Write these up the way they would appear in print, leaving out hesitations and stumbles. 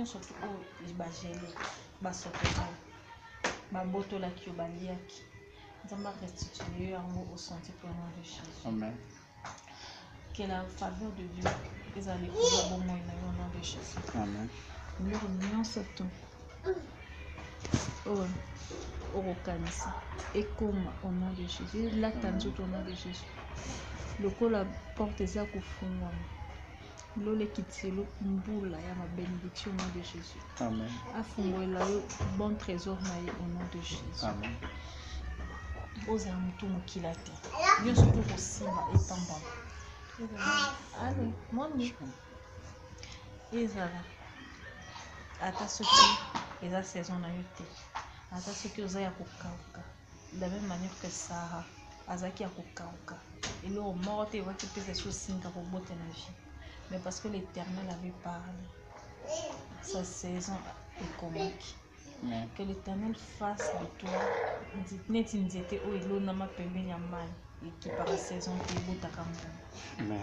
nous surtout au bagélé, basotola, babotola qui au baliaki. Nous allons restituer un mot au santé pour nom de Jésus. Amen. Que la faveur de Dieu les allez au bon moment au nom de Jésus. Amen. Nous revenons surtout au canisa et comme au nom de Jésus. Là, au nom de Jésus. Le col la porte est à kufungwa. Lole kitilo mbula ya ma bénédiction au nom de Jésus. Amen. Afungwela yo bon trésor na au nom de Jésus. Amen. Oza mutu mokila te. Nyonso to kosimba epambama. Allez, moni. Ezala. Ata soki eza saison na yo te. Ata soki oza ya kokauka. De la même manière que Sarah, azaki ya kokauka. Et là, au mort, tu vois que tu peux se signer pour botter la vie. Mais parce que l'Éternel avait parlé, sa saison est comique. Que l'Éternel fasse de toi, net inzete o ilo nama pembeni ya mai, et qui par la saison qui est bota kambo.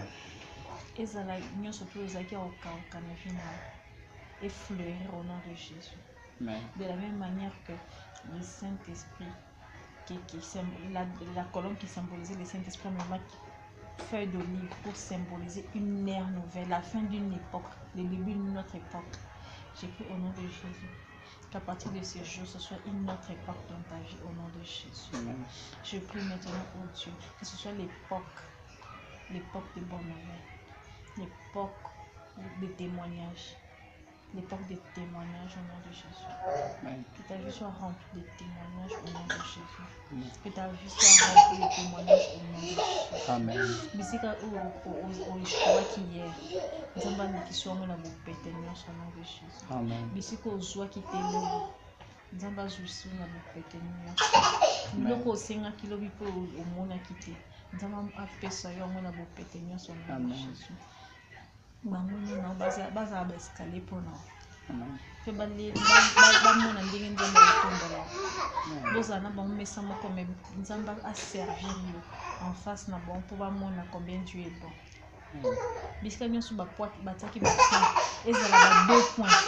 Ezala nyonso to ezaki ya kokauka na vie na et fleurir au nom de Jésus. De la même manière que le Saint-Esprit, la colombe qui symbolisait le Saint-Esprit, feuille d'olive pour symboliser une ère nouvelle, la fin d'une époque, le début d'une autre époque. J'ai pris au nom de Jésus qu'à partir de ce jour, ce soit une autre époque dans ta vie au nom de Jésus. Amen. Je prie maintenant au Dieu que ce soit l'époque de bonne nouvelle, l'époque de témoignage. L'époque des témoignages au nom de Jésus. Amen. Que ta vie soit remplie de témoignages au nom de Jésus. Amen. Que ta vie soit remplie de témoignages au nom de Jésus. Amen. Bisika au choix qui hier. Nous avons qui soit mon amour pétaignant au nom de Jésus. Amen. Bisika au joie qui t'élève. Nous avons jouissé mon amour pétaignant. Nous avons aussi un kilo bipo au monde à quitter. Nous avons appelé ça mon amour pétaignant au nom de Jésus. Bamuni na baza escalier pour nous. Que bamona ndenge nzambe atombola. Bozana ba mesa moko mais nzambe a servir en face na bon pour bamona combien Dieu est bon. Bisika nyonso ba bataki ba ezala ba 2 points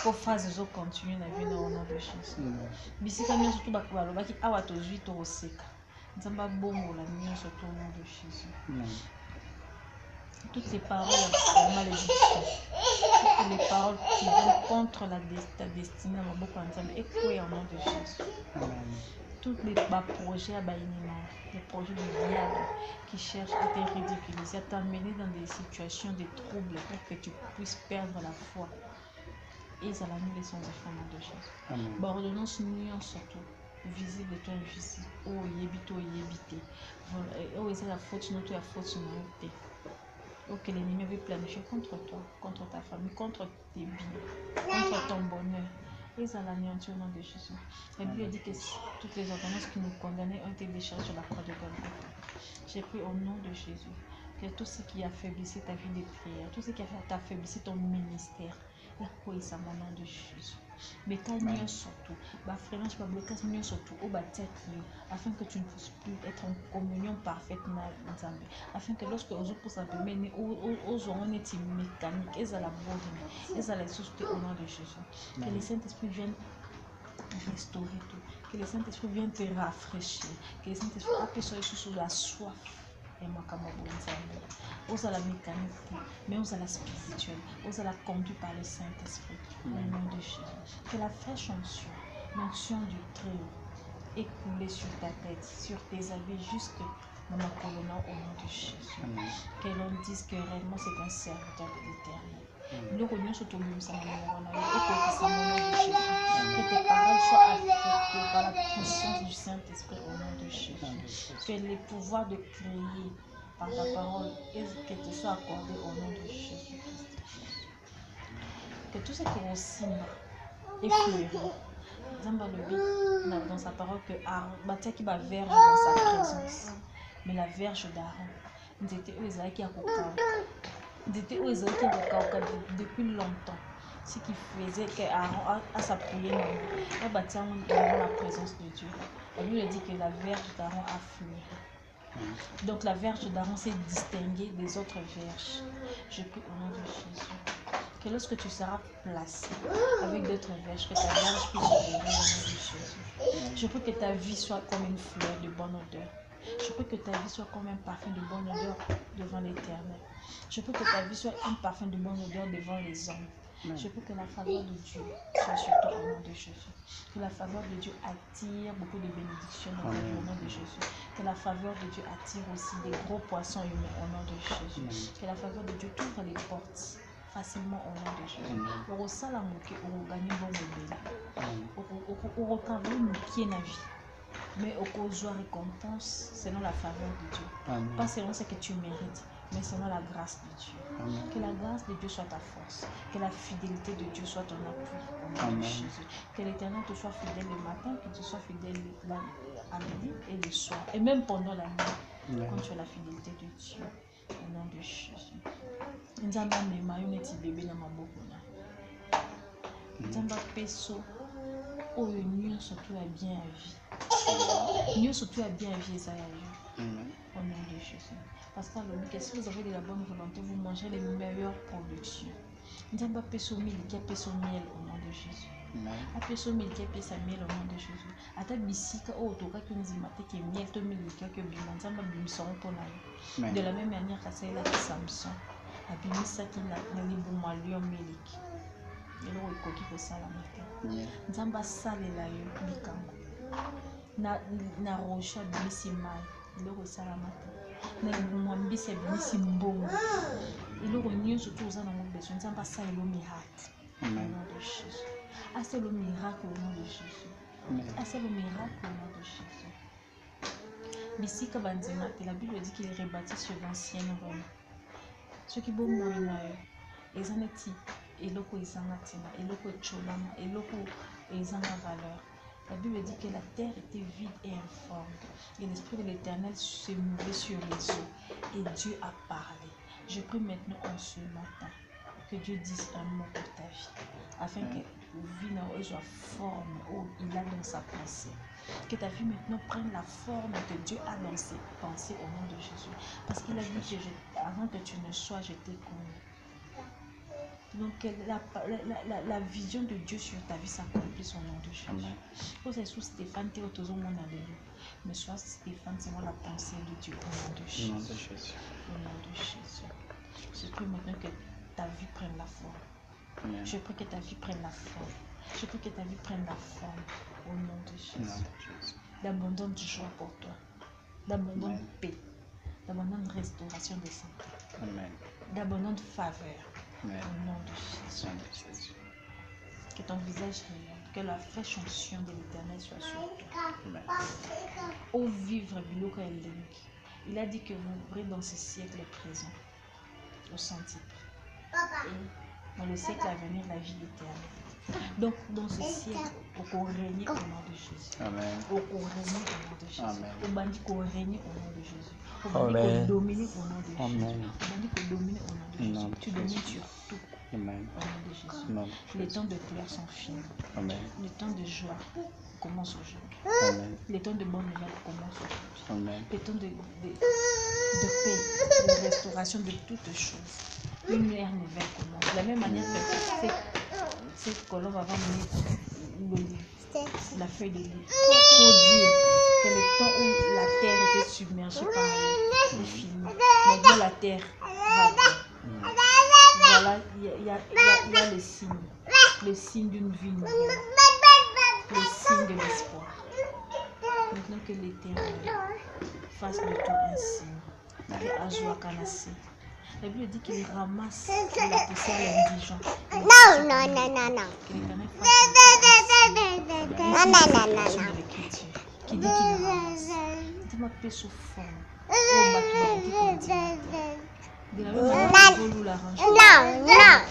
pour phase zo continuer na vie na au nom de Jésus. Bisika nyonso to ba balobaki awa to 8 au seka. Nzambe bongola nyonso to au nom de Jésus. Toutes les paroles de malédiction, toutes les paroles qui vont contre ta destinée, et quoi au nom de Jésus. Tous les projets à les projets du diable qui cherchent à te ridiculiser, à t'amener dans des situations de troubles pour que tu puisses perdre la foi. Et ça la nous laissons au nom de Jésus. Ordonnance nous surtout. Visible et toi invisible. Oh, yébito, yébité. Oh, c'est la faute, notre la faute, notre que l'ennemi veut planifier contre toi, contre ta famille, contre tes biens, contre ton bonheur. Et ça l'anéantit au nom de Jésus. La Bible dit que toutes les ordonnances qui nous condamnaient ont été déchargées sur la croix de Golgotha. J'ai pris au nom de Jésus que tout ce qui affaiblissait ta vie de prière, tout ce qui affaiblissait ton ministère, la croix est à mon nom de Jésus. Mais quand nous surtout, freinage, blocage, nous surtout, au bâtir afin que tu ne puisses plus être en communion parfaite avec Nzambe, afin que lorsque aux autres pour mener aux on est mécanique, et à la bonne, et à la société au nom de Jésus. Que le Saint-Esprit vienne restaurer tout, que le Saint-Esprit vienne te rafraîchir, que le Saint-Esprit appuie sur la soif. Et moi, comme on a la mécanique, mais on a la spirituelle, on a la conduite par le Saint-Esprit, au nom de Jésus. Que la fraîche onction, l'onction du Très-Haut, est coulée sur ta tête, sur tes habits, jusque dans ma colonne au nom de Jésus. Que l'on dise que réellement c'est un serviteur de l'Éternel. Nous revenons sur ton nom, ça m'a que tes paroles soient affectées par la puissance du Saint-Esprit au nom de Jésus. Que les pouvoirs de créer par ta parole et que te soit accordé au nom de Jésus-Christ. Que tout ce qui est aussi est fleuri. Dans sa parole que Aaron, qui va verge dans sa présence. Mais la verge d'Aaron, nous étions aux qui a depuis longtemps. Ce qui faisait qu'Aaron a s'appuyer dans la présence de Dieu. La Bible dit que la verge d'Aaron a fleuri. Donc la verge d'Aaron s'est distinguée des autres verges. Je prie au nom de Jésus que que lorsque tu seras placé avec d'autres verges, que ta verge puisse ouvrir au nom de Jésus. Je prie que ta vie soit comme une fleur de bonne odeur. Je prie que ta vie soit comme un parfum de bonne odeur devant l'Éternel. Je prie que ta vie soit un parfum de bonne odeur devant les hommes. Je prie que la faveur de Dieu soit sur toi au nom de Jésus. Que la faveur de Dieu attire beaucoup de bénédictions dans ta vie au nom de Jésus. Que la faveur de Dieu attire aussi des gros poissons humains au nom de Jésus. Que la faveur de Dieu t'ouvre les portes facilement au nom de Jésus. Au salamoke, au gagner bon bébé. Au travail, nous pieds na vie. Mais au cause de récompense selon la faveur de Dieu. Pas selon ce que tu mérites, mais selon la grâce de Dieu. Que la grâce de Dieu soit ta force. Que la fidélité de Dieu soit ton appui au nom de Jésus. Que l'Éternel te soit fidèle le matin, qu'il te soit fidèle à midi et le soir. Et même pendant la nuit, quand tu as la fidélité de Dieu. Au nom de Jésus. Nzamba mema yo neti bébé na maboko na. Nzamba peso oyo nyonso tu a bien à vie. Nyonso tu a bien à vie ça ya. Au nom de Jésus. Parce que si vous avez de la bonne volonté, vous mangerez les meilleures productions. Nzamba peso mili ki peso miel au nom de Jésus. A peso mili ki pesa miel au nom de Jésus. Ata bisika o toka ki nzima te ki miel to mili ki bima nzamba bimsoro pona yo. De la même manière que ça est là Samson. Abimisaki na libuma lion miliki. Eloko ekoki kosalama te. Nzamba asalela yo likambo. Na roche abimisi mai. Eloko esalama te. Na libuma mbisi abimisi mbongo. Eloko nyonso tu oza nango besoin. Nzamba asalela yo miracle. Au nom de Jésus. Asala le miracle au nom de Jésus. Asala le miracle au nom de Jésus. Bisika banzima te, la Bible dit qu'il est rebâti sur l'ancienne Rome. Ce qui est beau moyen, ils en est eloko ezangatina, eloko echolama, eloko ezanga valeur. La Bible dit que la terre était vide et informe. Et l'Esprit de l'Éternel se mouvait sur les eaux. Et Dieu a parlé. Je prie maintenant en ce matin que Dieu dise un mot pour ta vie. Afin que vie soit forme où il a dans sa pensée. Que ta vie maintenant prenne la forme que Dieu a dans ses pensées au nom de Jésus. Parce qu'il a dit que avant que tu ne sois, je t'ai connu. Donc la vision de Dieu sur ta vie s'accomplisse au nom de Jésus. Quand c'est sous Stéphane, tu es autour de mon alléluia. Mais soit Stéphane, c'est moi la pensée de Dieu au nom de Jésus. Au nom de Jésus. Je prie maintenant que ta vie prenne la forme. Je prie que ta vie prenne la forme. Je prie que ta vie prenne la forme au nom de Jésus. D'abondante joie pour toi. D'abondante paix. D'abondante restauration de santé. D'abondante faveur. Au nom de Jésus. Que ton visage rayonne. Que la fraîche onction de l'Éternel soit sur toi. Ô vivre biloka elengi. Il a dit que vous ouvrez dans ce siècle présent au centime. Et dans le siècle à venir, la vie éternelle. Donc, dans ce siècle, on règne au nom de Jésus. On règne au nom de Jésus. On bandit qu'on règne au nom de Jésus. On bandit qu'on domine au nom de Jésus. On bandit qu'on domine au nom de Jésus. Tu domines sur tout. Au nom de Jésus. Les temps de pleurs sont finis. Les temps de joie commencent aujourd'hui. Les temps de bonne nouvelle commencent aujourd'hui. Les temps de paix, de restauration de toutes choses. Une ère nouvelle commence. De la même manière que cette colombe va mener la feuille de livre pour dire que le temps où la terre était submergée par les films, maintenant la terre va bien. Voilà, il y a le signe d'une vie nouvelle, le signe de l'espoir. Maintenant que l'Éternel fasse de toi un signe, que Azoua Kanasé. La Bible dit qu'il ramasse la poussière à l'indigent. Non. Que l'Éternel fasse de toi un signe de l'Écriture qui dit qu'il ramasse. Dis-moi que sous forme. De la même manière que vous l'arrangez. De la même manière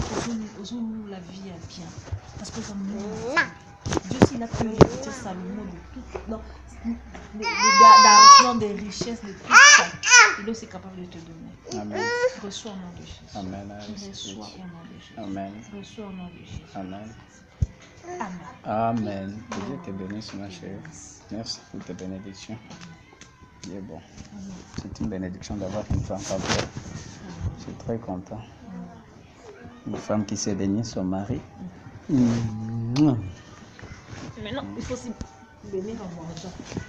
que vous la vie est bien. Parce que comme nous, Dieu s'il a pu hériter Salomon de tout, d'argent, des richesses, de tout ça, il est aussi capable de te donner. Amen. Reçois au nom de Jésus. Amen. Reçois au nom de Jésus. Amen. Reçois au nom de Jésus. Amen. Amen. Que Dieu te bénisse, ma chérie. Merci pour tes bénédictions. Il est bon. C'est une bénédiction d'avoir une femme comme toi. Je suis très content. Une femme qui sait bénir son mari. Maintenant, il faut aussi bénir en mangeant.